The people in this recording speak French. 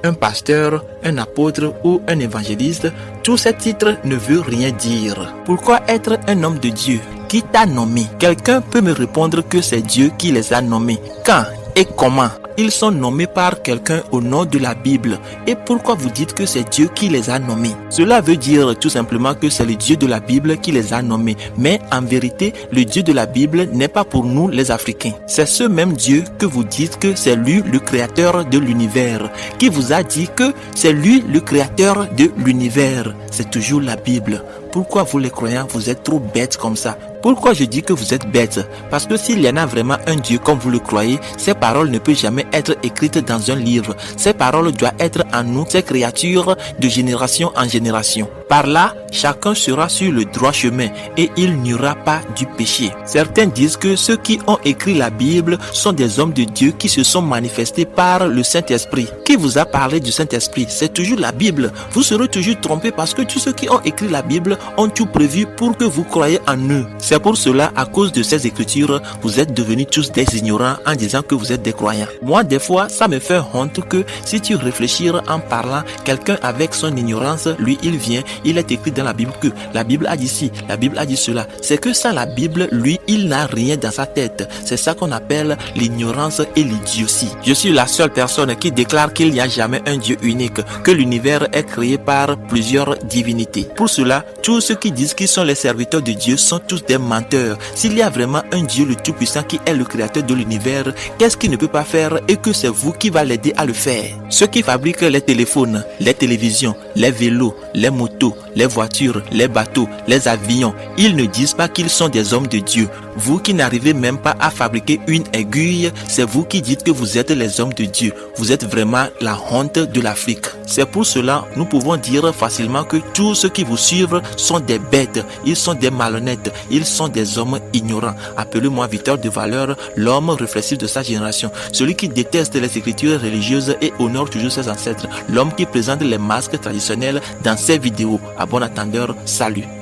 un pasteur, un apôtre ou un évangéliste, tous ces titres ne veulent rien dire. Pourquoi être un homme de Dieu? Qui t'a nommé? Quelqu'un peut me répondre que c'est Dieu qui les a nommés. Quand et comment? Ils sont nommés par quelqu'un au nom de la Bible. Et pourquoi vous dites que c'est Dieu qui les a nommés? Cela veut dire tout simplement que c'est le Dieu de la Bible qui les a nommés. Mais en vérité, le Dieu de la Bible n'est pas pour nous les Africains. C'est ce même Dieu que vous dites que c'est lui le créateur de l'univers, qui vous a dit que c'est lui le créateur de l'univers. C'est toujours la Bible. Pourquoi vous les croyants, vous êtes trop bêtes comme ça? Pourquoi je dis que vous êtes bêtes? Parce que s'il y en a vraiment un Dieu comme vous le croyez, ces paroles ne peuvent jamais être écrites dans un livre. Ces paroles doivent être en nous, ces créatures, de génération en génération. Par là, chacun sera sur le droit chemin et il n'y aura pas du péché. Certains disent que ceux qui ont écrit la Bible sont des hommes de Dieu qui se sont manifestés par le Saint-Esprit. Qui vous a parlé du Saint-Esprit? C'est toujours la Bible. Vous serez toujours trompés parce que tous ceux qui ont écrit la Bible ont tout prévu pour que vous croyez en eux. C'est pour cela, à cause de ces écritures, vous êtes devenus tous des ignorants en disant que vous êtes des croyants. Moi, des fois, ça me fait honte que si tu réfléchis en parlant, quelqu'un avec son ignorance, lui, il vient, il est écrit dans la Bible que la Bible a dit ci, la Bible a dit cela. C'est que sans la Bible, lui, il n'a rien dans sa tête. C'est ça qu'on appelle l'ignorance et l'idiotie. Je suis la seule personne qui déclare qu'il n'y a jamais un Dieu unique, que l'univers est créé par plusieurs divinités. Pour cela, tous ceux qui disent qu'ils sont les serviteurs de Dieu sont tous des menteurs. S'il y a vraiment un Dieu le Tout-Puissant qui est le créateur de l'univers, qu'est-ce qu'il ne peut pas faire et que c'est vous qui va l'aider à le faire? Ceux qui fabriquent les téléphones, les télévisions, les vélos, les motos, les voitures, les bateaux, les avions, ils ne disent pas qu'ils sont des hommes de Dieu. Vous qui n'arrivez même pas à fabriquer une aiguille, c'est vous qui dites que vous êtes les hommes de Dieu. Vous êtes vraiment la honte de l'Afrique. C'est pour cela, nous pouvons dire facilement que tous ceux qui vous suivent sont des bêtes, ils sont des malhonnêtes, ils sont des hommes ignorants. Appelez-moi Victor de Valeur, l'homme réflexif de sa génération, celui qui déteste les écritures religieuses et honore toujours ses ancêtres, l'homme qui présente les masques traditionnels dans ses vidéos. À bon entendeur, salut.